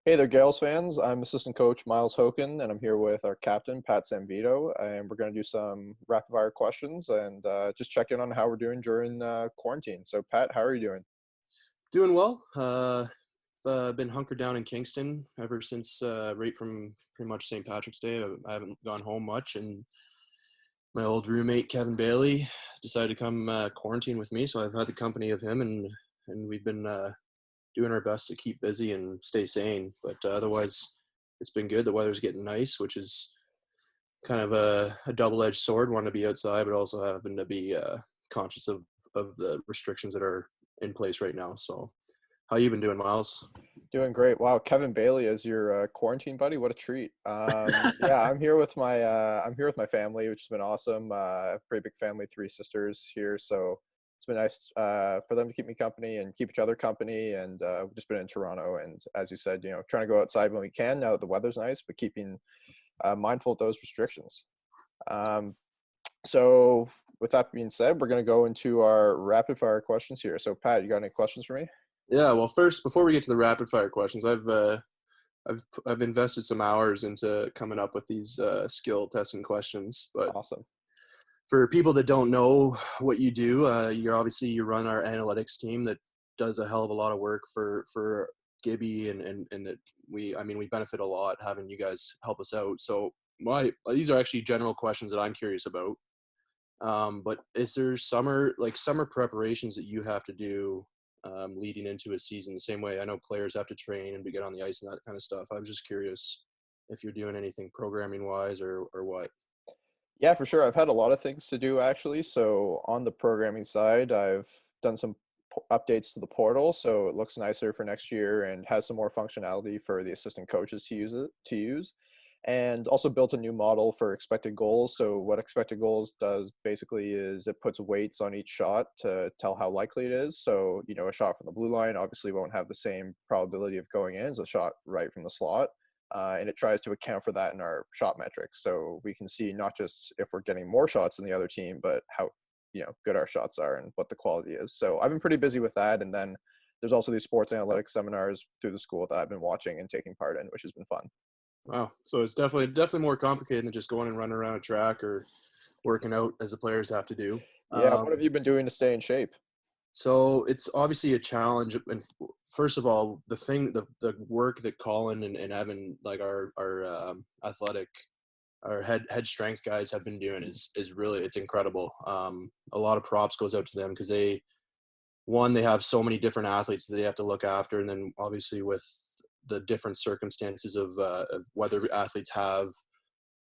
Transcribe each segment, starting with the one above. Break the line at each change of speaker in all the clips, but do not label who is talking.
Hey there, Gaels fans. I'm assistant coach Miles Hoaken, and I'm here with our captain, Pat Sanvido, and we're going to do some rapid fire questions and just check in on how we're doing during quarantine. So, Pat, how are you doing?
Doing well. Been hunkered down in Kingston ever since right from pretty much St. Patrick's Day. I haven't gone home much, and my old roommate Kevin Bailey decided to come quarantine with me. So I've had the company of him, and we've been doing our best to keep busy and stay sane. But otherwise, it's been good. The weather's getting nice, which is kind of a double-edged sword. Want to be outside, but also having to be conscious of the restrictions that are in place right now. So, how you been doing, Miles?
Doing great. Wow, Kevin Bailey as your quarantine buddy. What a treat. Yeah, I'm here with my family, which has been awesome. Pretty big family, three sisters here, so it's been nice for them to keep me company and keep each other company. And we've just been in Toronto, and as you said, trying to go outside when we can now that the weather's nice, but keeping mindful of those restrictions. Um, so with that being said, we're going to go into our rapid fire questions here. So Pat, you got any questions for me?
Yeah. Well, first, before we get to the rapid fire questions, I've invested some hours into coming up with these skill testing questions. But
Awesome.
for people that don't know what you do, you run our analytics team that does a hell of a lot of work for Gibby, and that we benefit a lot having you guys help us out. So these are actually general questions that I'm curious about. But is there summer preparations that you have to do leading into a season? The same way I know players have to train and to get on the ice and that kind of stuff. I was just curious if you're doing anything programming wise or what.
Yeah, for sure. I've had a lot of things to do actually. So on the programming side, I've done some updates to the portal, so it looks nicer for next year and has some more functionality for the assistant coaches to use. And also built a new model for expected goals. So what expected goals does basically is it puts weights on each shot to tell how likely it is. So, a shot from the blue line obviously won't have the same probability of going in as a shot right from the slot. And it tries to account for that in our shot metrics. So we can see not just if we're getting more shots than the other team, but how good our shots are and what the quality is. So I've been pretty busy with that. And then there's also these sports analytics seminars through the school that I've been watching and taking part in, which has been fun.
Wow. So it's definitely more complicated than just going and running around a track or working out as the players have to do.
Yeah, what
Um,
have you been doing to stay in shape?
so it's obviously a challenge. And first of all, the work that Colin and Evan, like our athletic, our head strength guys have been doing is really, it's incredible. A lot of props goes out to them because they have so many different athletes that they have to look after, and then obviously with the different circumstances of whether athletes have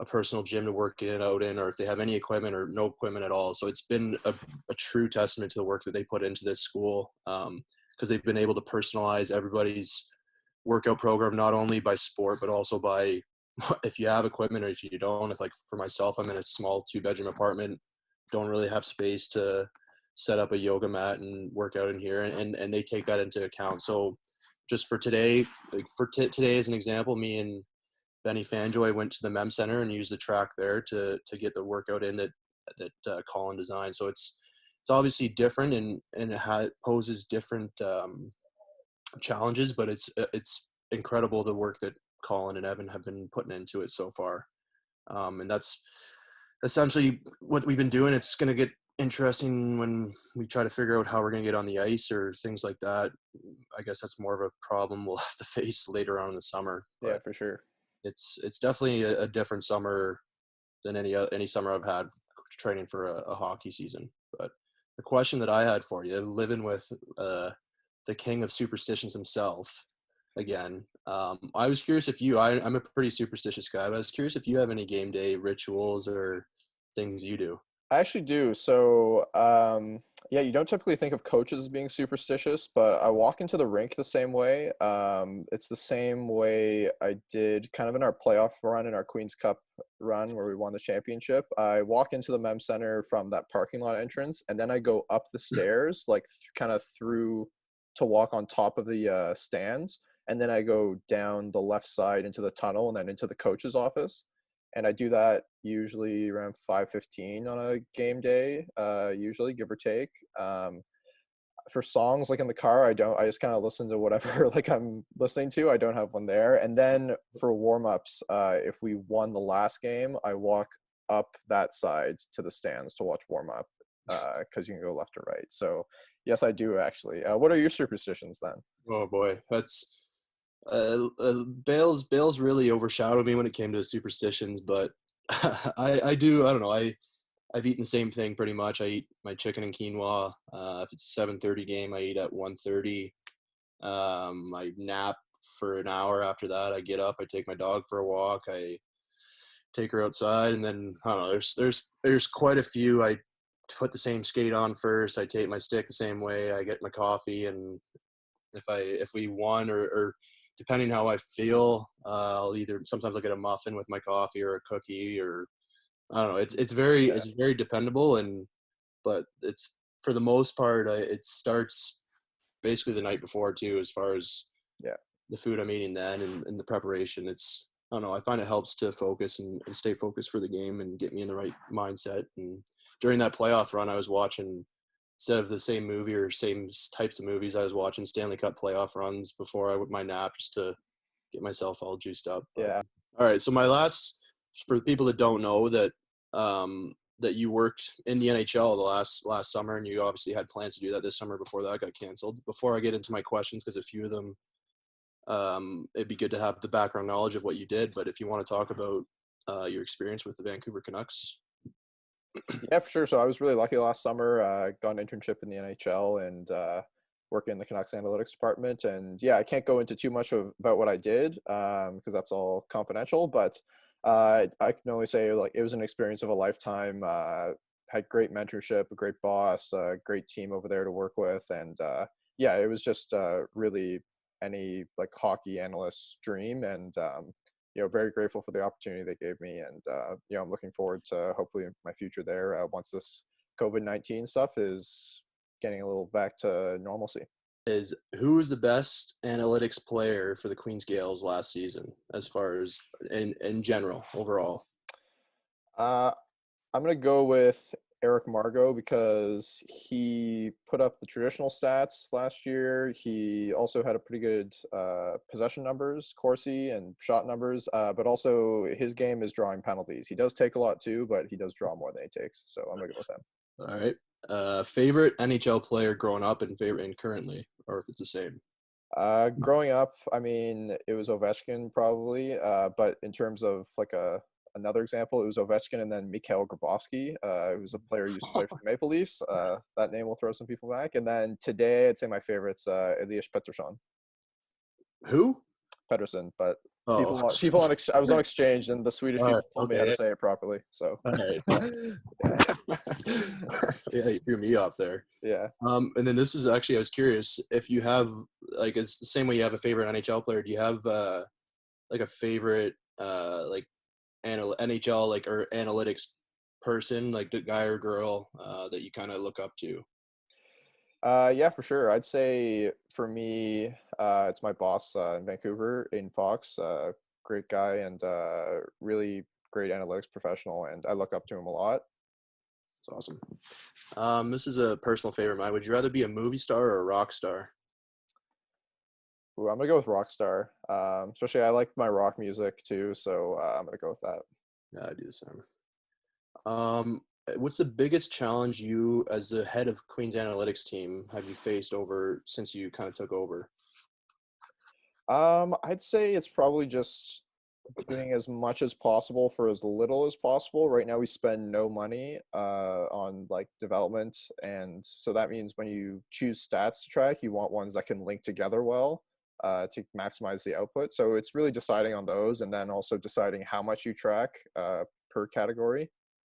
a personal gym to work in out in, or if they have any equipment or no equipment at all. So it's been a true testament to the work that they put into this school, because they've been able to personalize everybody's workout program, not only by sport, but also by if you have equipment or if you don't. If, like, for myself, I'm in a small 2-bedroom apartment, don't really have space to set up a yoga mat and work out in here, and they take that into account. So just for today, like today as an example, me and Benny Fanjoy went to the Mem Center and used the track there to get the workout in that Colin designed. So it's obviously different, and it poses different challenges, but it's incredible the work that Colin and Evan have been putting into it so far. And that's essentially what we've been doing. It's going to get interesting when we try to figure out how we're going to get on the ice or things like that. I guess that's more of a problem we'll have to face later on in the summer.
Yeah,
But
for sure.
it's definitely a different summer than any summer I've had training for a hockey season. But the question that I had for you, living with the king of superstitions himself again, I was curious if I'm a pretty superstitious guy, but I was curious if you have any game day rituals or things you do.
I actually do. So, yeah, you don't typically think of coaches as being superstitious, but I walk into the rink the same way. It's the same way I did kind of in our playoff run in our Queens Cup run where we won the championship. I walk into the Mem Center from that parking lot entrance, and then I go up the stairs, like kind of through to walk on top of the stands, and then I go down the left side into the tunnel and then into the coach's office, and I do that usually around 5:15 on a game day, usually give or take. For songs like in the car, I just kind of listen to whatever like I'm listening to. I don't have one there. And then for warm-ups, if we won the last game, I walk up that side to the stands to watch warm up, because you can go left or right. So yes, I do actually. What are your superstitions then?
Oh boy, that's Bales really overshadowed me when it came to superstitions, but I do. I don't know. I've eaten the same thing pretty much. I eat my chicken and quinoa. If it's a 7:30 game, I eat at 1:30. I nap for an hour after that. I get up. I take my dog for a walk. I take her outside, and then I don't know. There's quite a few. I put the same skate on first. I take my stick the same way. I get my coffee, and if we won or depending how I feel, I'll either sometimes I'll get a muffin with my coffee or a cookie or I don't know.
Yeah,
It's very dependable but it's for the most part it starts basically the night before too as far as
yeah,
the food I'm eating then and the preparation. It's I don't know. I find it helps to focus and stay focused for the game and get me in the right mindset. And during that playoff run, I was watching instead of the same movie or same types of movies, I was watching Stanley Cup playoff runs before I would my nap just to get myself all juiced up. But
yeah.
all right, so my last for the people that don't know that you worked in the NHL the last summer, and you obviously had plans to do that this summer before that got canceled. Before I get into my questions, because a few of them, it'd be good to have the background knowledge of what you did. But if you want to talk about your experience with the Vancouver Canucks,
Yeah, for sure. So I was really lucky last summer. Got an internship in the NHL and working in the Canucks analytics department. And yeah, I can't go into too much about what I did because that's all confidential. But I can only say like it was an experience of a lifetime. Had great mentorship, a great boss, a great team over there to work with, and yeah, it was just really any like hockey analyst's dream. And very grateful for the opportunity they gave me, and I'm looking forward to hopefully my future there once this COVID-19 stuff is getting a little back to normalcy.
is who was the best analytics player for the Queensgales last season, as far as in general overall?
Uh, I'm gonna go with Eric Margot because he put up the traditional stats last year. He also had a pretty good possession numbers, Corsi, and shot numbers. But also his game is drawing penalties. He does take a lot too, but he does draw more than he takes. So I'm gonna go with him.
All right. Favorite NHL player growing up and favorite and currently, or if it's the same.
Growing up, I mean, it was Ovechkin probably. But in terms of like another example, it was Ovechkin and then Mikhail Grabovski, who was a player who used to play for the Maple Leafs. That name will throw some people back. And then today, I'd say my favorite's Elias Pettersson.
Who?
Pedersen, but
Oh,
I was on exchange, and the Swedish
all right.
people told me how to
Okay.
say it properly. So,
All right.
yeah,
Yeah, you threw me off there.
yeah.
And then this is actually, I was curious if you have like it's the same way you have a favorite NHL player. Do you have like a favorite like NHL like or analytics person, like the guy or girl that you kind of look up to?
Yeah, for sure. I'd say for me, it's my boss in Vancouver, in Fox. Great guy and really great analytics professional, and I look up to him a lot.
It's awesome. This is a personal favorite of mine. Would you rather be a movie star or a rock star?
Ooh, I'm gonna go with Rockstar. Especially I like my rock music too, so I'm gonna go with that.
Yeah, I do the same. What's the biggest challenge you, as the head of Queen's Analytics team, have you faced over since you kind of took over?
I'd say it's probably just doing as much as possible for as little as possible. Right now, we spend no money on like development, and so that means when you choose stats to track, you want ones that can link together well to maximize the output. So it's really deciding on those, and then also deciding how much you track per category.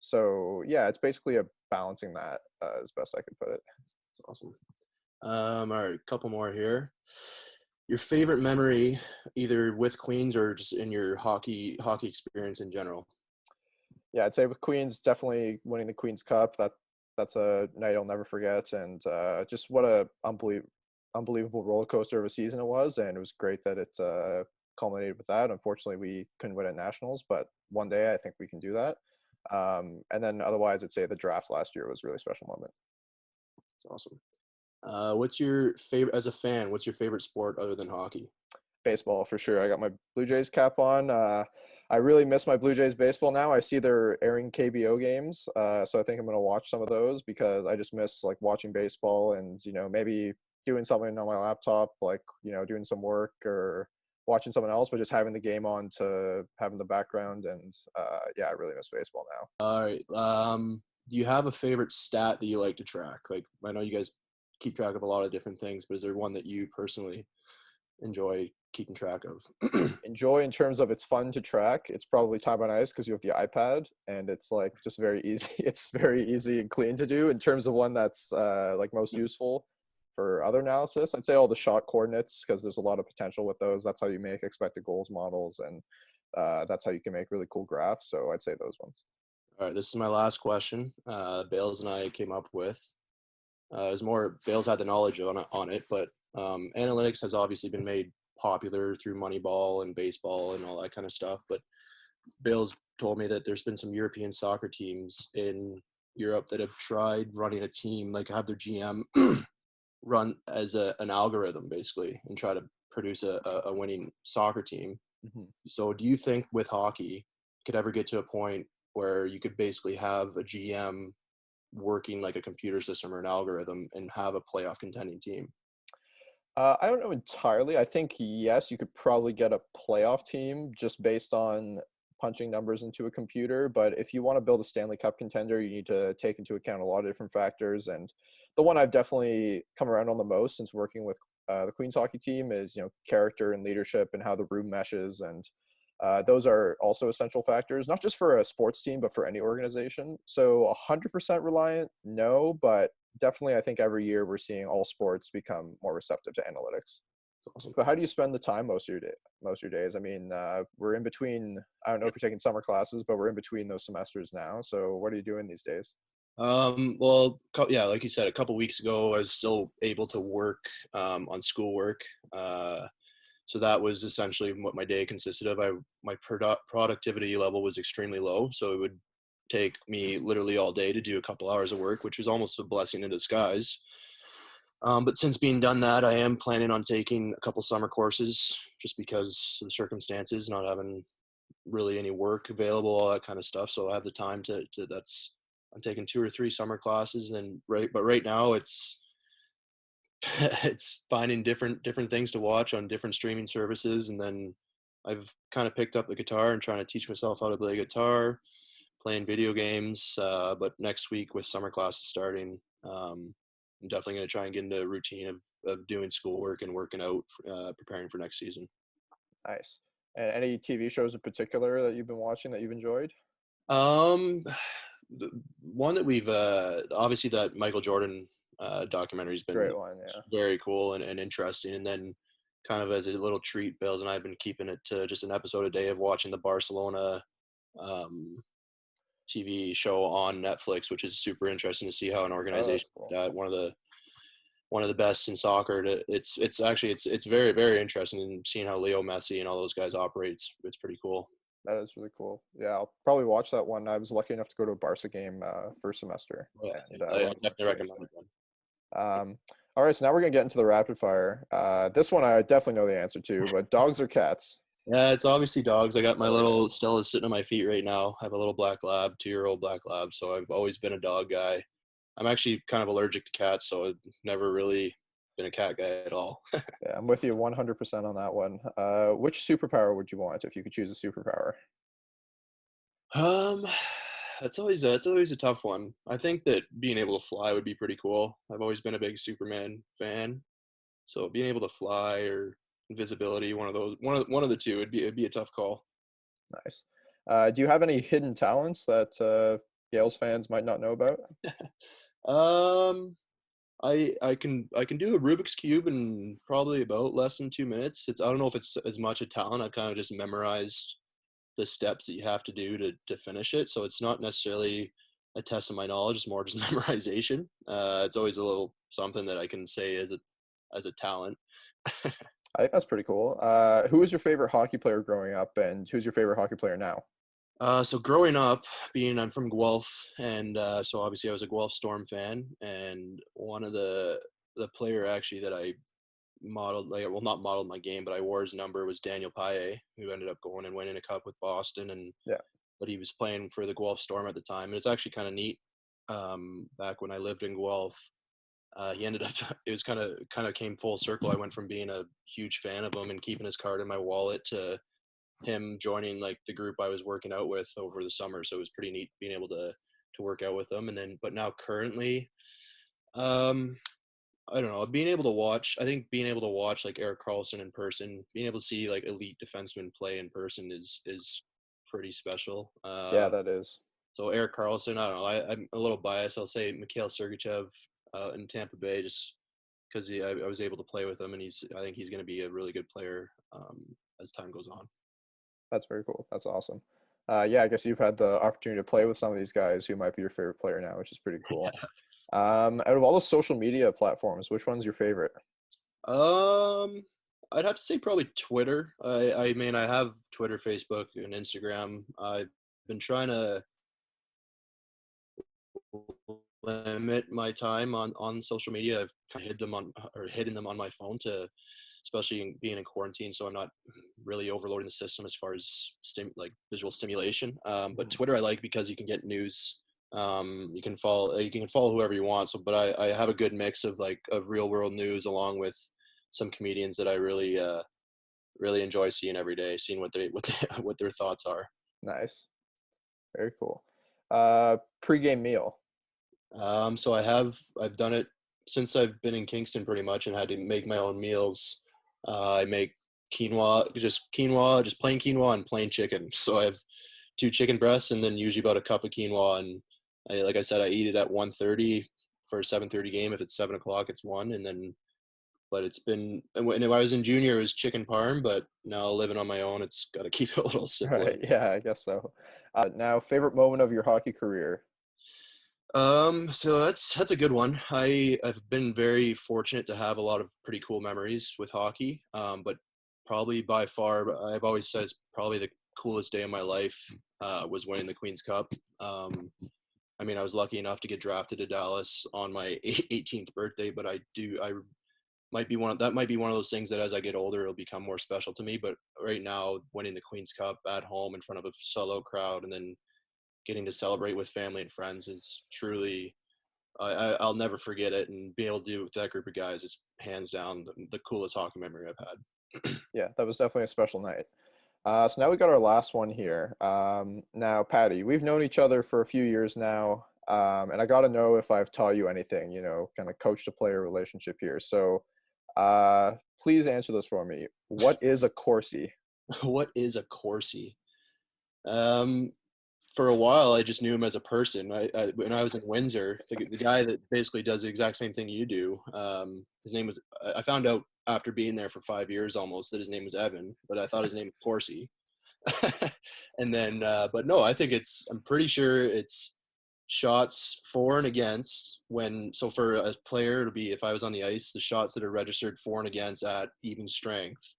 So yeah, it's basically a balancing that as best I could put it.
It's awesome. All right, a couple more here. Your favorite memory, either with Queens or just in your hockey experience in general.
Yeah, I'd say with Queens, definitely winning the Queens Cup. That's a night I'll never forget, and just what a unbelievable roller coaster of a season it was. And it was great that it culminated with that. Unfortunately, we couldn't win at nationals, but one day I think we can do that. And then otherwise, I'd say the draft last year was a really special moment.
It's awesome. What's your favorite as a fan? What's your favorite sport other than hockey?
Baseball for sure. I got my Blue Jays cap on. I really miss my Blue Jays baseball now. I see they're airing KBO games, so I think I'm gonna watch some of those because I just miss like watching baseball and maybe doing something on my laptop, like doing some work or watching someone else, but just having the game on to have in the background. And yeah, I really miss baseball now.
All right. Do you have a favorite stat that you like to track? Like, I know you guys keep track of a lot of different things, but is there one that you personally enjoy keeping track of?
Enjoy in terms of it's fun to track. It's probably time on ice because you have the iPad and it's like just very easy. It's very easy and clean to do. In terms of one that's like most useful for other analysis, I'd say all the shot coordinates because there's a lot of potential with those. That's how you make expected goals models, and that's how you can make really cool graphs. So I'd say those ones.
All right, this is my last question. Bales and I came up with. It was more Bales had the knowledge on it, but analytics has obviously been made popular through Moneyball and baseball and all that kind of stuff. But Bales told me that there's been some European soccer teams in Europe that have tried running a team, like have their GM run as an algorithm basically and try to produce a winning soccer team.
Mhm.
So do you think with hockey could ever get to a point where you could basically have a GM working like a computer system or an algorithm and have a playoff contending team?
I don't know entirely. I think yes, you could probably get a playoff team just based on punching numbers into a computer. But if you want to build a Stanley Cup contender, you need to take into account a lot of different factors. And the one I've definitely come around on the most since working with the Queens hockey team is character and leadership and how the room meshes. And those are also essential factors, not just for a sports team, but for any organization. So 100% reliant, no, but definitely I think every year we're seeing all sports become more receptive to analytics.
It's awesome.
But how do you spend the time most of your days? I mean, we're in between. I don't know if you're taking summer classes, but we're in between those semesters now. So what are you doing these days?
Well, yeah, like you said, a couple weeks ago, I was still able to work on schoolwork. So that was essentially what my day consisted of. My productivity level was extremely low, so it would take me literally all day to do a couple hours of work, which was almost a blessing in disguise. But since being done that, I am planning on taking a couple summer courses just because of the circumstances, not having really any work available, all that kind of stuff. So I have the time to that's I'm taking 2 or 3 summer classes, and but right now it's it's finding different things to watch on different streaming services, and then I've kind of picked up the guitar and trying to teach myself how to play guitar, playing video games. But next week with summer classes starting, I'm definitely going to try and get into a routine of doing schoolwork and working out, preparing for next season.
Nice. And any TV shows in particular that you've been watching that you've enjoyed?
Um, the one that we've obviously that Michael Jordan documentary has been
Great one, yeah.
very cool and interesting. And then kind of as a little treat, Bills and I have been keeping it to just an episode a day of watching the Barcelona um, TV show on Netflix, which is super interesting to see how an
Oh,
organization
that's cool.
like that, one of the best in soccer. It's actually it's very very interesting in seeing how Leo Messi and all those guys operate. It's pretty cool.
That is really cool. Yeah, I'll probably watch that one. I was lucky enough to go to a Barca game first semester,
Yeah,
and
I
went to
definitely
watch
recommend
it.
it. One.
All right, so now we're gonna get into the rapid fire. This one I definitely know the answer to, but dogs or cats?
Yeah, it's obviously dogs. I got my
Oh yeah,
little Stella sitting on my feet right now. I have a little black lab, 2-year-old black lab. So I've always been a dog guy. I'm actually kind of allergic to cats, so I've never really been a cat guy at all.
yeah, I'm with you 100% on that one. Which superpower would you want if you could choose a superpower?
Um, that's always a tough one. I think that being able to fly would be pretty cool. I've always been a big Superman fan, so being able to fly or invisibility, one of those, one of the two, it'd be a tough call.
Nice. Do you have any hidden talents that Gales fans might not know about?
Um, I can do a Rubik's cube in probably about less than 2 minutes. I don't know if it's as much a talent. I kind of just memorized the steps that you have to do to finish it. So it's not necessarily a test of my knowledge. It's more just memorization. It's always a little something that I can say as a talent.
I think that's pretty cool. Who was your favorite hockey player growing up, and who's your favorite hockey player now?
So growing up, I'm from Guelph, and so obviously I was a Guelph Storm fan, and one of the the player actually that I modeled, like, well, not modeled my game, but I wore his number, was Daniel Paye, who ended up going and winning a cup with Boston, and
Yeah.
but he was playing for the Guelph Storm at the time. And it's actually kind of neat. Back when I lived in Guelph, he ended up. It was kind of came full circle. I went from being a huge fan of him and keeping his card in my wallet to him joining like the group I was working out with over the summer. So it was pretty neat being able to work out with them. And then, but now currently, um, I don't know, being able to watch. I think being able to watch like Eric Carlson in person, being able to see like elite defensemen play in person is pretty special.
Yeah, that is.
So Eric Carlson, I don't know. I'm a little biased. I'll say Mikhail Sergachev in Tampa Bay, just because I was able to play with him, and I think he's going to be a really good player as time goes on.
That's very cool. That's awesome. Yeah, I guess you've had the opportunity to play with some of these guys who might be your favorite player now, which is pretty cool. Out of all the social media platforms, which one's your favorite?
I'd have to say probably Twitter. I mean, I have Twitter, Facebook, and Instagram. I've been trying to limit my time on social media. I've hidden them on my phone to, especially being in quarantine, so I'm not really overloading the system as far as like visual stimulation. But Twitter I like because you can get news. You can follow whoever you want. So, but I have a good mix of real world news along with some comedians that I really enjoy seeing every day, seeing what their thoughts are.
Nice. Very cool. Pre-game meal.
So I've done it since I've been in Kingston pretty much and had to make my own meals. I make quinoa, just plain quinoa and plain chicken. So I have 2 chicken breasts and then usually about a cup of quinoa. And like I said, I eat it at 1:30 for a 7:30 game. If it's 7 o'clock, it's 1. And then, but it's been, and when I was in junior, it was chicken parm, but now living on my own, it's got to keep it a little simpler.
Right. Yeah, I guess so. Now, favorite moment of your hockey career?
So that's a good one. I've been very fortunate to have a lot of pretty cool memories with hockey. But probably by far, I've always said it's probably the coolest day of my life was winning the Queen's Cup. I mean, I was lucky enough to get drafted to Dallas on my 18th birthday, but I that might be one of those things that as I get older, it'll become more special to me. But right now, winning the Queen's Cup at home in front of a solo crowd and then getting to celebrate with family and friends is truly, I'll never forget it. And being able to do it with that group of guys is hands down the coolest hockey memory I've had.
Yeah, that was definitely a special night. So now we got our last one here. Now, Patty, we've known each other for a few years now, and I got to know if I've taught you anything, kind of coach to player relationship here. So please answer this for me. What is a Corsi?
What is a Corsi? For a while, I just knew him as a person. When I was in Windsor, the guy that basically does the exact same thing you do, his name was, I found out after being there for 5 years almost that his name was Evan, but I thought his name was Corsi. And then, but no, I'm pretty sure it's shots for and against so for a player, it'll be, if I was on the ice, the shots that are registered for and against at even strength.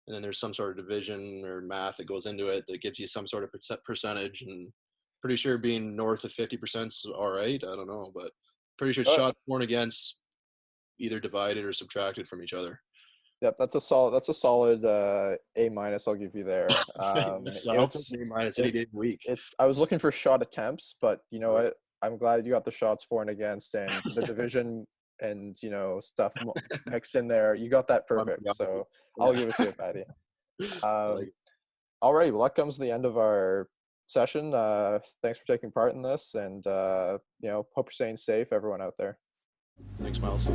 And then there's some sort of division or math that goes into it that gives you some sort of percentage. And pretty sure being north of 50% is all right. I don't know, but pretty sure shots for and against either divided or subtracted from each other.
Yep, that's a solid A minus. I'll give you there.
I'll take A minus any day of the week.
I was looking for shot attempts, but you know what? I'm glad you got the shots for and against and the division and stuff mixed in there. You got that perfect. So I'll give it to you, Patty. All right, well that comes to the end of our session. Thanks for taking part in this, and hope you're staying safe, everyone out there.
Thanks, Miles.